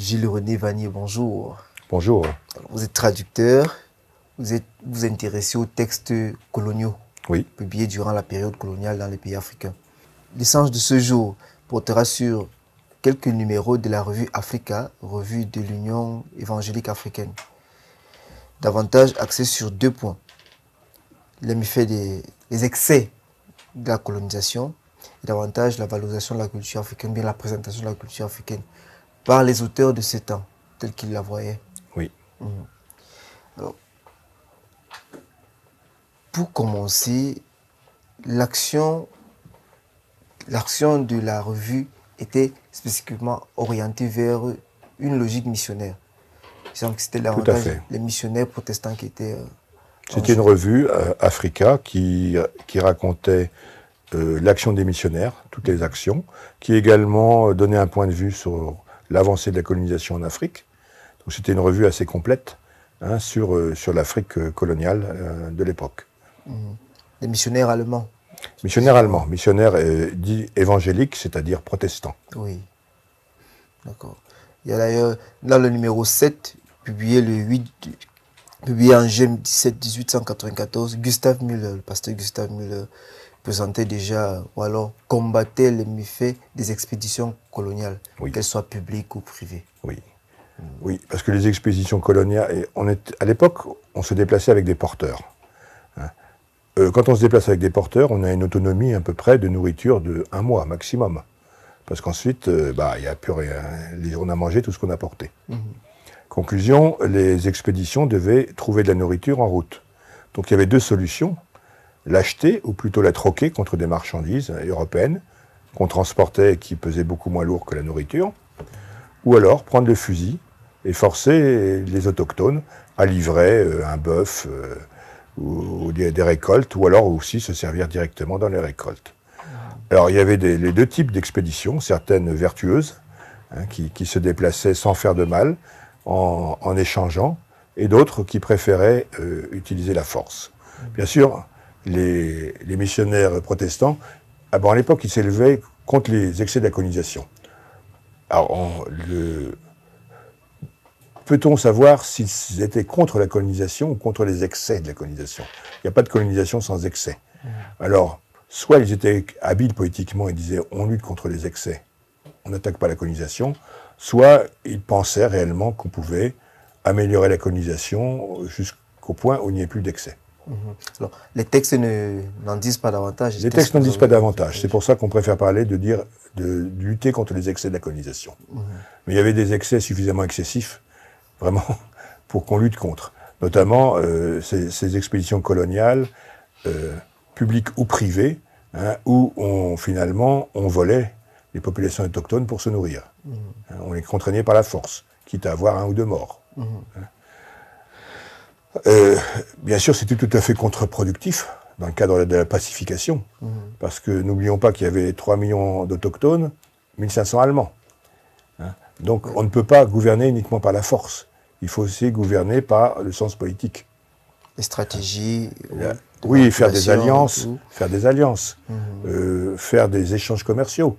Gilles-René Vanier, bonjour. Bonjour. Vous êtes traducteur, vous intéressez aux textes coloniaux, Oui. publiés durant la période coloniale dans les pays africains. L'échange de ce jour portera sur quelques numéros de la revue Africa, revue de l'Union évangélique africaine. Davantage axé sur deux points. Les méfaits les excès de la colonisation et davantage la valorisation de la culture africaine, bien la présentation de la culture africaine par les auteurs de ces temps, tels qu'ils la voyaient. Oui. Alors, pour commencer, l'action de la revue était spécifiquement orientée vers une logique missionnaire. Il semble que c'était davantage les missionnaires protestants qui étaient... C'était une revue, Africa, qui racontait l'action des missionnaires, toutes les actions, qui également donnait un point de vue sur l'avancée de la colonisation en Afrique. Donc c'était une revue assez complète sur l'Afrique coloniale de l'époque. Les missionnaires allemands. Missionnaires allemands, missionnaires dits évangéliques, c'est-à-dire protestants. Oui, d'accord. Il y a d'ailleurs, dans le numéro 7, publié en juin 1894, Gustav Müller, le pasteur Gustav Müller, présentait déjà, ou alors combattait les méfaits des expéditions coloniales, qu'elles soient publiques ou privées. Oui. Oui, parce que les expéditions coloniales, à l'époque, on se déplaçait avec des porteurs. Quand on se déplace avec des porteurs, on a une autonomie à peu près de nourriture de 1 mois maximum. Parce qu'ensuite, il n'y a plus rien. On a mangé tout ce qu'on a porté. Conclusion, les expéditions devaient trouver de la nourriture en route. Donc il y avait 2 solutions. L'acheter, ou plutôt la troquer contre des marchandises européennes, qu'on transportait et qui pesaient beaucoup moins lourd que la nourriture. Ou alors prendre le fusil et forcer les autochtones à livrer un bœuf ou des récoltes, ou alors aussi se servir directement dans les récoltes. Alors il y avait les 2 types d'expéditions, certaines vertueuses, qui se déplaçaient sans faire de mal, en échangeant, et d'autres qui préféraient utiliser la force. Bien sûr, les missionnaires protestants, à l'époque, ils s'élevaient contre les excès de la colonisation. Alors, peut-on savoir s'ils étaient contre la colonisation ou contre les excès de la colonisation? Il n'y a pas de colonisation sans excès. Alors, soit ils étaient habiles politiquement et disaient on lutte contre les excès, on n'attaque pas la colonisation, soit ils pensaient réellement qu'on pouvait améliorer la colonisation jusqu'au point où il n'y ait plus d'excès. Alors, les textes n'en disent pas davantage. Les textes n'en disent pas davantage. C'est pour ça qu'on préfère parler de lutter contre les excès de la colonisation. Mais il y avait des excès suffisamment excessifs, vraiment, pour qu'on lutte contre. Notamment ces expéditions coloniales, publiques ou privées, où finalement on volait les populations autochtones pour se nourrir. On les contraignait par la force, quitte à avoir 1 ou 2 morts. Bien sûr, c'était tout à fait contre-productif dans le cadre de la pacification, parce que n'oublions pas qu'il y avait 3 millions d'autochtones, 1500 Allemands. Donc on ne peut pas gouverner uniquement par la force, il faut aussi gouverner par le sens politique. Les stratégies... Oui, faire des alliances, faire des échanges commerciaux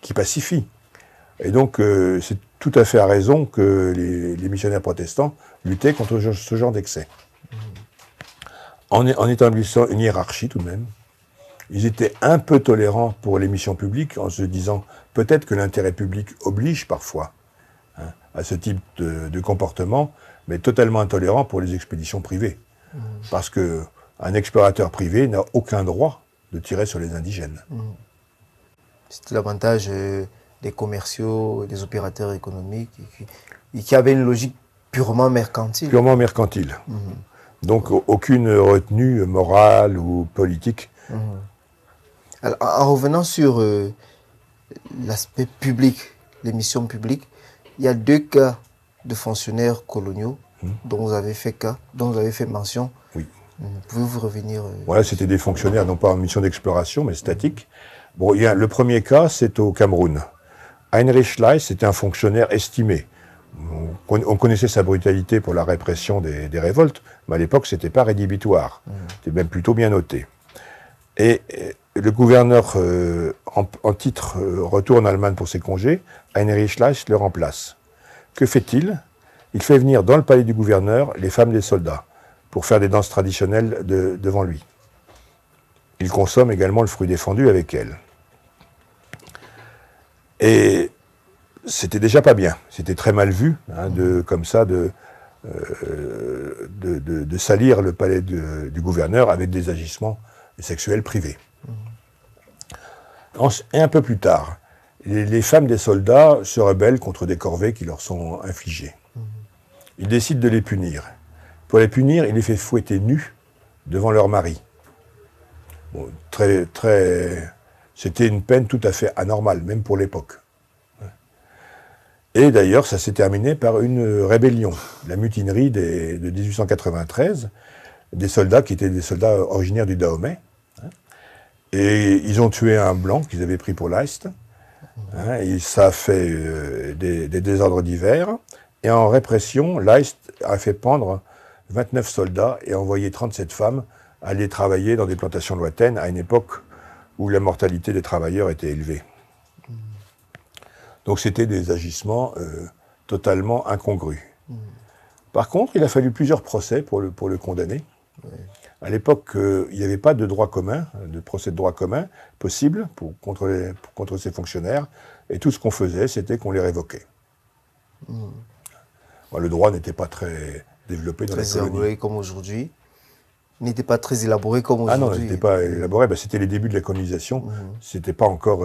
qui pacifient. Et donc, c'est tout à fait à raison que les missionnaires protestants luttaient contre ce genre d'excès. En établissant une hiérarchie tout de même, ils étaient un peu tolérants pour les missions publiques, en se disant peut-être que l'intérêt public oblige parfois à ce type de comportement, mais totalement intolérants pour les expéditions privées. Parce qu'un explorateur privé n'a aucun droit de tirer sur les indigènes. C'était l'avantage des commerciaux, des opérateurs économiques, et qui avaient une logique purement mercantile. Purement mercantile. Donc aucune retenue morale ou politique. Alors, en revenant sur l'aspect public, les missions publiques, il y a 2 cas de fonctionnaires coloniaux dont vous avez fait mention. Oui. Pouvez-vous revenir Voilà, c'était des fonctionnaires, non pas en mission d'exploration, mais statiques. Bon, le premier cas, c'est au Cameroun. Heinrich Leis était un fonctionnaire estimé. On connaissait sa brutalité pour la répression des révoltes, mais à l'époque, ce n'était pas rédhibitoire. C'était même plutôt bien noté. Et le gouverneur en titre retourne en Allemagne pour ses congés. Heinrich Leis le remplace. Que fait-il? Il fait venir dans le palais du gouverneur les femmes des soldats pour faire des danses traditionnelles devant lui. Il consomme également le fruit défendu avec elles. Et c'était déjà pas bien. C'était très mal vu, hein, comme ça, de salir le palais du gouverneur avec des agissements sexuels privés. Et un peu plus tard, les femmes des soldats se rebellent contre des corvées qui leur sont infligées. Il décide de les punir. Pour les punir, il les fait fouetter nus devant leur mari. Bon, c'était une peine tout à fait anormale, même pour l'époque. Et d'ailleurs, ça s'est terminé par une rébellion, la mutinerie de 1893, des soldats qui étaient des soldats originaires du Dahomey. Et ils ont tué un blanc qu'ils avaient pris pour Leist. Et ça a fait des désordres divers. Et en répression, Leist a fait pendre 29 soldats et envoyé 37 femmes aller travailler dans des plantations lointaines à une époque où la mortalité des travailleurs était élevée. Donc c'était des agissements totalement incongrus. Par contre, il a fallu plusieurs procès pour le condamner. À l'époque, il n'y avait pas de droit commun, de procès de droit commun possible contre ces fonctionnaires. Et tout ce qu'on faisait, c'était qu'on les révoquait. Bon, le droit n'était pas très développé dans la colonie. Élaboré comme aujourd'hui. N'était pas très élaboré comme aujourd'hui. Ah non, il n'était pas élaboré. Ben, c'était les débuts de la colonisation. C'était pas encore...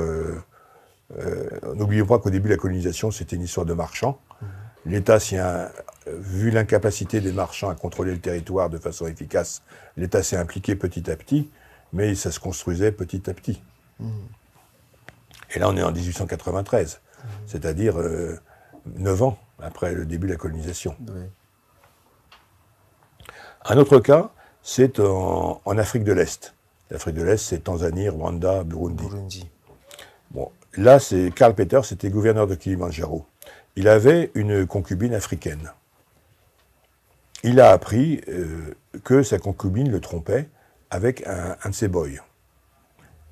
N'oublions pas qu'au début de la colonisation, c'était une histoire de marchands. L'État, vu l'incapacité des marchands à contrôler le territoire de façon efficace, l'État s'est impliqué petit à petit, mais ça se construisait petit à petit. Et là, on est en 1893, c'est-à-dire 9 ans après le début de la colonisation. Oui. Un autre cas, c'est en Afrique de l'Est. L'Afrique de l'Est, c'est Tanzanie, Rwanda, Burundi. Bon, là, Karl Peters était gouverneur de Kilimandjaro. Il avait une concubine africaine. Il a appris que sa concubine le trompait avec un de ses boys.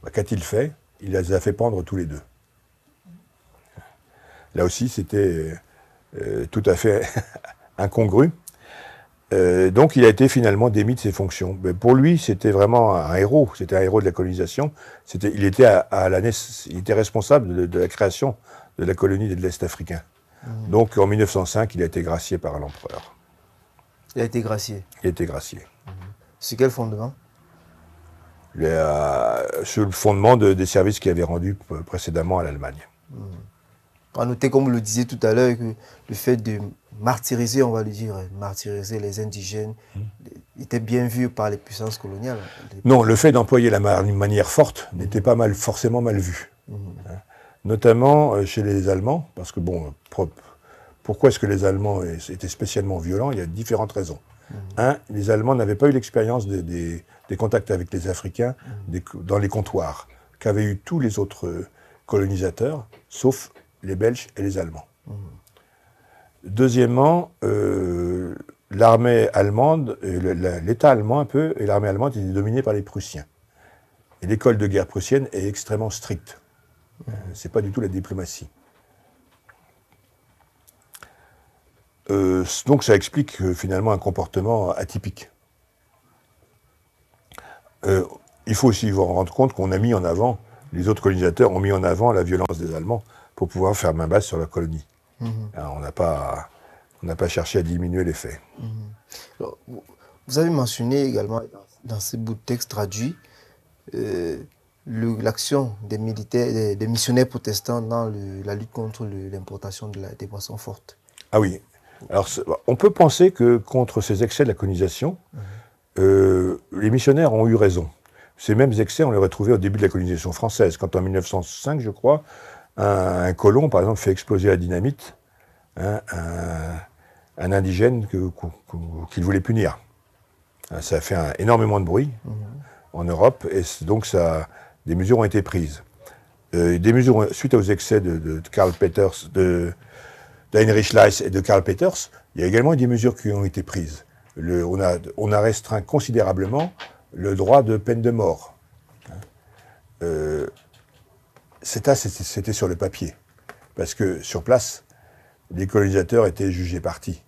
Bah, qu'a-t-il fait? Il les a fait pendre tous les deux. Là aussi, c'était tout à fait incongru. Donc, il a été finalement démis de ses fonctions. Mais pour lui, c'était vraiment un héros. C'était un héros de la colonisation. Il était responsable de la création de la colonie de l'Est africain. Donc, en 1905, il a été gracié par l'empereur. Il a été gracié. Il a été gracié. Sur quel fondement? Sur le fondement des services qu'il avait rendus précédemment à l'Allemagne. On a noté, comme vous le disiez tout à l'heure, que le fait de martyriser, on va le dire, martyriser les indigènes, était bien vu par les puissances coloniales. Non, le fait d'employer la manière forte n'était pas forcément mal vu. Notamment chez les Allemands, parce que bon, pourquoi est-ce que les Allemands étaient spécialement violents? Il y a différentes raisons. Un, les Allemands n'avaient pas eu l'expérience des contacts avec les Africains dans les comptoirs qu'avaient eu tous les autres colonisateurs, sauf les Belges et les Allemands. Deuxièmement, l'armée allemande, l'État allemand un peu, et l'armée allemande étaient dominés par les Prussiens. Et l'école de guerre prussienne est extrêmement stricte. C'est pas du tout la diplomatie. Donc ça explique finalement un comportement atypique. Il faut aussi vous rendre compte qu'on a mis en avant, les autres colonisateurs ont mis en avant la violence des Allemands pour pouvoir faire main basse sur la colonie. Alors, on n'a pas cherché à diminuer les faits. Alors, vous avez mentionné également dans ce bout de texte traduit l'action des militaires, des missionnaires protestants dans la lutte contre l'importation des boissons fortes. Ah oui. Alors, on peut penser que contre ces excès de la colonisation, les missionnaires ont eu raison. Ces mêmes excès, on les retrouvait au début de la colonisation française, quand en 1905, je crois, un colon, par exemple, fait exploser la dynamite, un indigène qu'il voulait punir. Ça a fait énormément de bruit en Europe, et donc des mesures ont été prises. Des mesures, suite aux excès de Karl Peters, d'Heinrich Leist et de Karl Peters, il y a également des mesures qui ont été prises. On a restreint considérablement le droit de peine de mort. C'était sur le papier. Parce que sur place, les colonisateurs étaient jugés partis.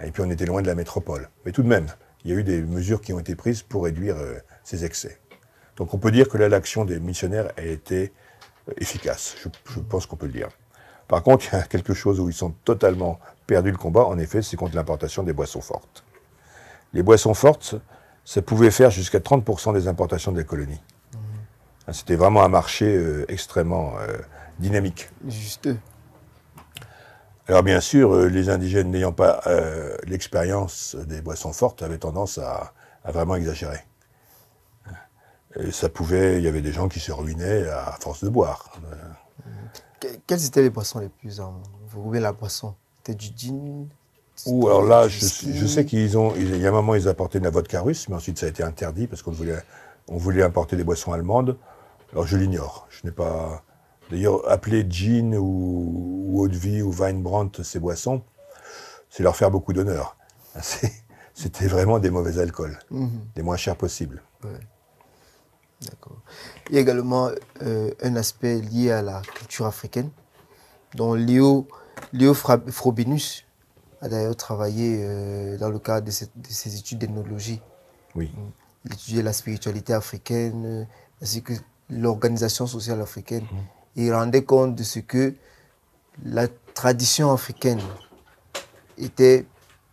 Et puis on était loin de la métropole. Mais tout de même, il y a eu des mesures qui ont été prises pour réduire ces excès. Donc on peut dire que là, l'action des missionnaires a été efficace. Je pense qu'on peut le dire. Par contre, il y a quelque chose où ils sont totalement perdus le combat, en effet, c'est contre l'importation des boissons fortes. Les boissons fortes, ça pouvait faire jusqu'à 30% des importations de la colonie. C'était vraiment un marché extrêmement dynamique. Juste. Alors bien sûr, les indigènes n'ayant pas l'expérience des boissons fortes avaient tendance à vraiment exagérer. Et ça pouvait, il y avait des gens qui se ruinaient à force de boire. Quelles étaient les boissons les plus... vous rouvez la boisson? C'était du gin? Ou alors là, je sais il y a un moment, ils apportaient de la vodka russe, mais ensuite ça a été interdit parce qu'on voulait importer des boissons allemandes. Alors je l'ignore. Je n'ai pas... D'ailleurs, appeler gin ou eau de vie ou Weinbrand ces boissons, c'est leur faire beaucoup d'honneur. C'était vraiment des mauvais alcools, des moins chers possibles. Ouais. D'accord. Il y a également un aspect lié à la culture africaine, dont Léo Frobenius a d'ailleurs travaillé dans le cadre de ses études d'ethnologie. Oui. Il étudiait la spiritualité africaine, ainsi que l'organisation sociale africaine. Et il rendait compte de ce que la tradition africaine était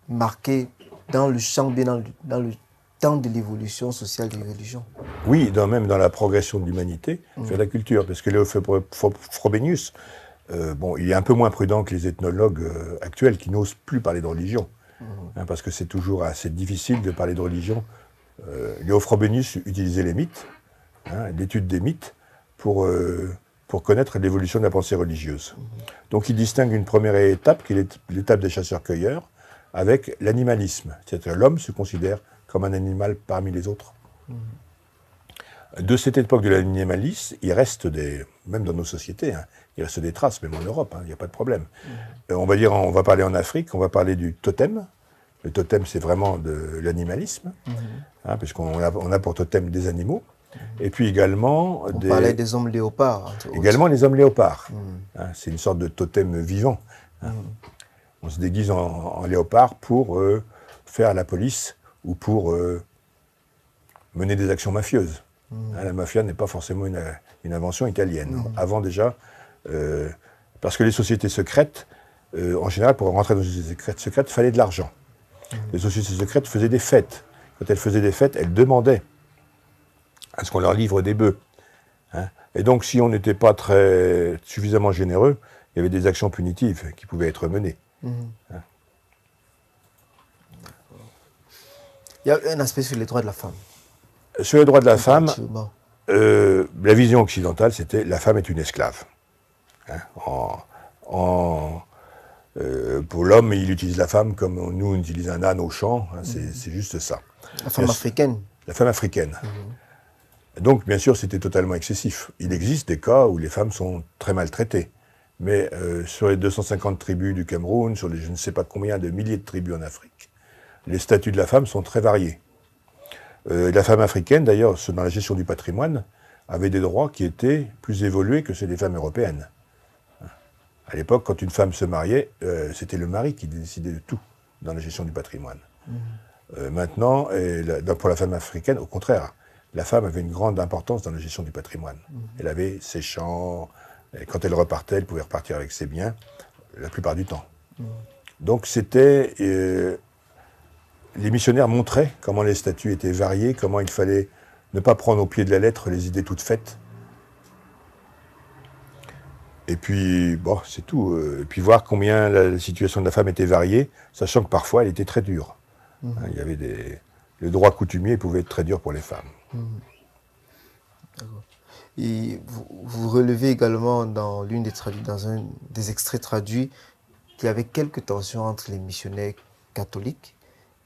marquée dans le champ, bien dans le temps de l'évolution sociale des religions. Oui, même dans la progression de l'humanité vers la culture. Parce que Léo Frobenius, il est un peu moins prudent que les ethnologues actuels qui n'osent plus parler de religion. Parce que c'est toujours assez difficile de parler de religion. Léo Frobenius utilisait les mythes, l'étude des mythes, pour connaître l'évolution de la pensée religieuse. Donc il distingue une première étape, qui est l'étape des chasseurs-cueilleurs, avec l'animalisme. C'est-à-dire l'homme se considère comme un animal parmi les autres. De cette époque de l'animalisme, il reste même dans nos sociétés, il reste des traces, même en Europe, il n'y a pas de problème. On va parler en Afrique, on va parler du totem. Le totem, c'est vraiment de l'animalisme, puisqu'on a pour totem des animaux. Et puis également... On parlait des hommes léopards. Également les hommes léopards. C'est une sorte de totem vivant. On se déguise en léopard pour faire la police ou pour mener des actions mafieuses. La mafia n'est pas forcément une invention italienne. Avant déjà, parce que les sociétés secrètes, en général, pour rentrer dans une société secrète, il fallait de l'argent. Les sociétés secrètes faisaient des fêtes. Quand elles faisaient des fêtes, elles demandaient à ce qu'on leur livre des bœufs. Et donc, si on n'était pas suffisamment généreux, il y avait des actions punitives qui pouvaient être menées. Il y a un aspect sur les droits de la femme. Sur les droits de la femme, la vision occidentale, c'était la femme est une esclave. Pour l'homme, il utilise la femme comme nous, on utilise un âne au champ. C'est juste ça. La femme africaine. La femme africaine. Donc, bien sûr, c'était totalement excessif. Il existe des cas où les femmes sont très maltraitées. Mais sur les 250 tribus du Cameroun, sur les je ne sais pas combien de milliers de tribus en Afrique, les statuts de la femme sont très variés. La femme africaine, d'ailleurs, dans la gestion du patrimoine, avait des droits qui étaient plus évolués que ceux des femmes européennes. À l'époque, quand une femme se mariait, c'était le mari qui décidait de tout dans la gestion du patrimoine. Maintenant, pour la femme africaine, au contraire, la femme avait une grande importance dans la gestion du patrimoine. Elle avait ses champs, et quand elle repartait, elle pouvait repartir avec ses biens, la plupart du temps. Donc c'était... les missionnaires montraient comment les statuts étaient variés, comment il fallait ne pas prendre au pied de la lettre les idées toutes faites. Et puis, c'est tout. Et puis voir combien la situation de la femme était variée, sachant que parfois elle était très dure. Il y avait le droit coutumier pouvait être très dur pour les femmes. D'accord. Et vous relevez également dans dans un des extraits traduits qu'il y avait quelques tensions entre les missionnaires catholiques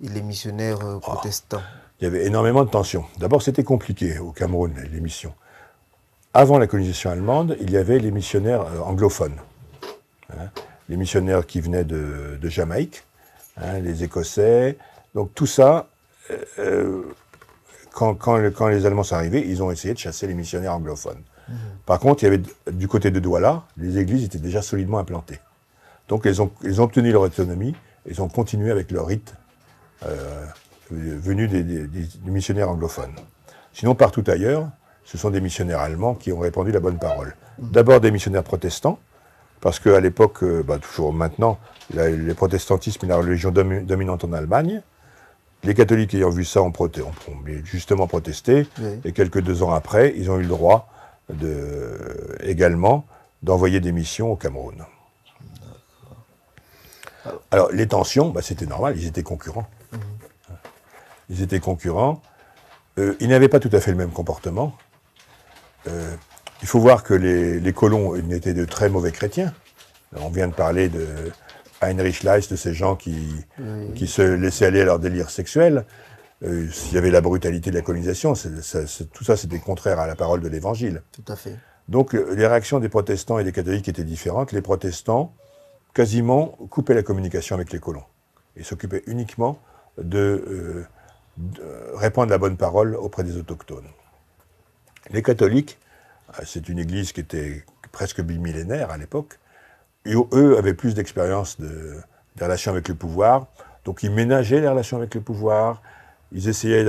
et les missionnaires protestants. Il y avait énormément de tensions. D'abord, c'était compliqué au Cameroun, les missions. Avant la colonisation allemande, il y avait les missionnaires anglophones. Les missionnaires qui venaient de Jamaïque, les Écossais. Donc tout ça, quand les Allemands sont arrivés, ils ont essayé de chasser les missionnaires anglophones. Par contre, il y avait du côté de Douala, les églises étaient déjà solidement implantées. Donc ils ont obtenu leur autonomie, ils ont continué avec leur rite venu des missionnaires anglophones. Sinon, partout ailleurs, ce sont des missionnaires allemands qui ont répandu la bonne parole. D'abord des missionnaires protestants, parce qu'à l'époque, toujours maintenant, le protestantisme est la religion dominante en Allemagne. Les catholiques ayant vu ça ont justement protesté, Oui. et quelques 2 ans après, ils ont eu le droit également d'envoyer des missions au Cameroun. Alors les tensions, c'était normal, ils étaient concurrents. Ils étaient concurrents. Ils n'avaient pas tout à fait le même comportement. Il faut voir que les colons étaient de très mauvais chrétiens. On vient de parler de Heinrich Leist, de ces gens qui se laissaient aller à leur délire sexuel. Il y avait la brutalité de la colonisation. Tout ça, c'était contraire à la parole de l'Évangile. Tout à fait. Donc les réactions des protestants et des catholiques étaient différentes. Les protestants, quasiment, coupaient la communication avec les colons. Ils s'occupaient uniquement de répandre la bonne parole auprès des autochtones. Les catholiques, c'est une église qui était presque bimillénaire à l'époque, et eux avaient plus d'expérience des relations avec le pouvoir, donc ils ménageaient les relations avec le pouvoir, ils essayaient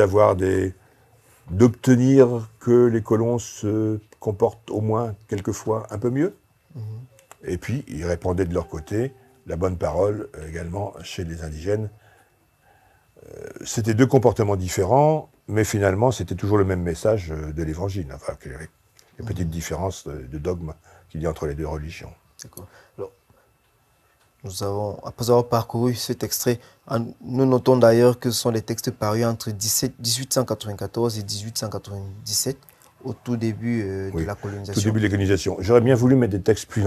d'obtenir que les colons se comportent au moins quelquefois un peu mieux, et puis ils répandaient de leur côté la bonne parole également chez les indigènes. C'était 2 comportements différents, mais finalement, c'était toujours le même message de l'Évangile. Enfin, avec les petites différences de dogme qu'il y a entre les 2 religions. D'accord. Alors, après avoir parcouru cet extrait, nous notons d'ailleurs que ce sont des textes parus entre 1894 et 1897, au tout début de la colonisation. Tout début de la colonisation. J'aurais bien voulu mettre des textes plus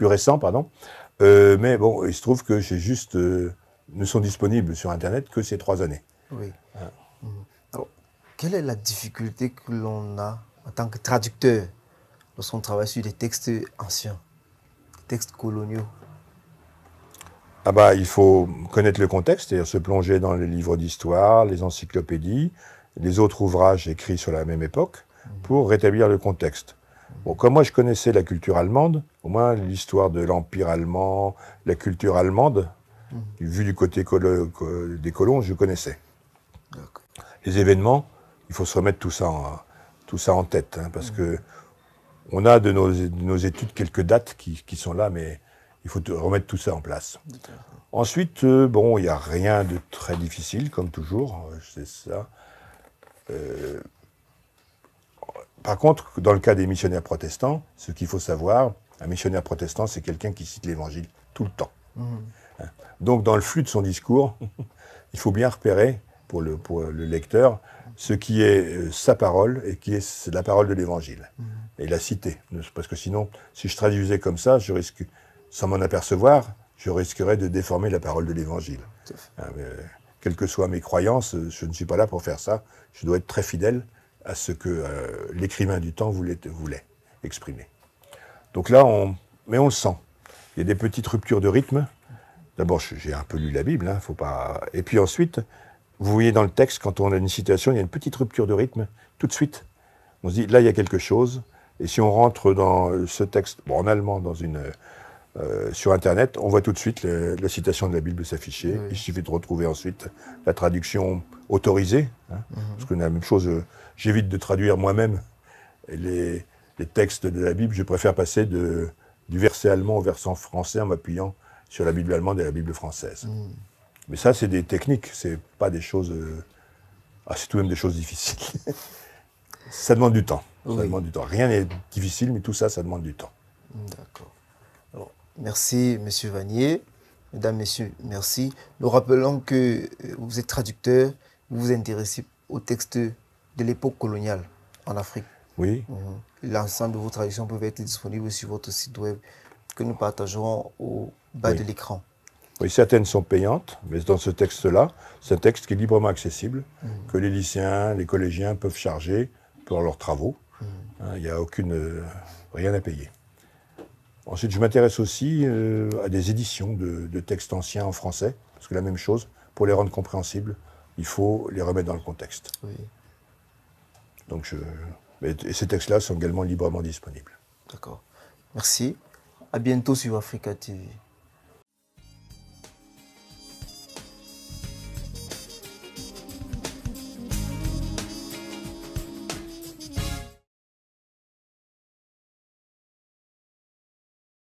récents, pardon. Mais bon, il se trouve que ne sont disponibles sur Internet que ces 3 années. Oui. Alors, quelle est la difficulté que l'on a en tant que traducteur lorsqu'on travaille sur des textes anciens, des textes coloniaux? Il faut connaître le contexte, c'est-à-dire se plonger dans les livres d'histoire, les encyclopédies, les autres ouvrages écrits sur la même époque, pour rétablir le contexte. Bon, comme moi je connaissais la culture allemande, au moins l'histoire de l'Empire allemand, la culture allemande, vu du côté des colons, je connaissais. Les événements, il faut se remettre tout ça en tête, parce que on a de nos études quelques dates qui sont là, mais il faut remettre tout ça en place. Ensuite, il n'y a rien de très difficile, comme toujours, c'est ça. Par contre, dans le cas des missionnaires protestants, ce qu'il faut savoir, un missionnaire protestant, c'est quelqu'un qui cite l'Évangile tout le temps. Donc, dans le flux de son discours, il faut bien repérer, pour le lecteur, ce qui est sa parole et qui est la parole de l'Évangile. Et la citer. Parce que sinon, si je traduisais comme ça, sans m'en apercevoir, je risquerais de déformer la parole de l'Évangile. Quelles que soient mes croyances, je ne suis pas là pour faire ça. Je dois être très fidèle à ce que l'écrivain du temps voulait exprimer. Donc là, mais on le sent. Il y a des petites ruptures de rythme. D'abord, j'ai un peu lu la Bible, faut pas. Et puis ensuite, vous voyez dans le texte, quand on a une citation, il y a une petite rupture de rythme. Tout de suite, on se dit, là, il y a quelque chose. Et si on rentre dans ce texte, en allemand, sur Internet, on voit tout de suite la citation de la Bible s'afficher. Il suffit de retrouver ensuite la traduction autorisée. Parce que la même chose, j'évite de traduire moi-même les textes de la Bible. Je préfère passer du verset allemand au verset français en m'appuyant sur la Bible allemande et la Bible française. Mais ça, c'est des techniques, c'est pas des choses... c'est tout de même des choses difficiles. Ça demande du temps. Ça demande du temps. Rien n'est difficile, mais tout ça, ça demande du temps. D'accord. Alors, merci, M. Vanier. Mesdames, Messieurs, merci. Nous rappelons que vous êtes traducteur, vous vous intéressez aux textes de l'époque coloniale en Afrique. Oui. L'ensemble de vos traductions peuvent être disponibles sur votre site web que nous partagerons au bas de l'écran. Oui, certaines sont payantes, mais dans ce texte-là, c'est un texte qui est librement accessible, que les lycéens, les collégiens peuvent charger pour leurs travaux. Il n'y a rien à payer. Ensuite, je m'intéresse aussi à des éditions de textes anciens en français, parce que la même chose, pour les rendre compréhensibles, il faut les remettre dans le contexte. Donc, et ces textes-là sont également librement disponibles. D'accord. Merci. À bientôt sur Africa TV.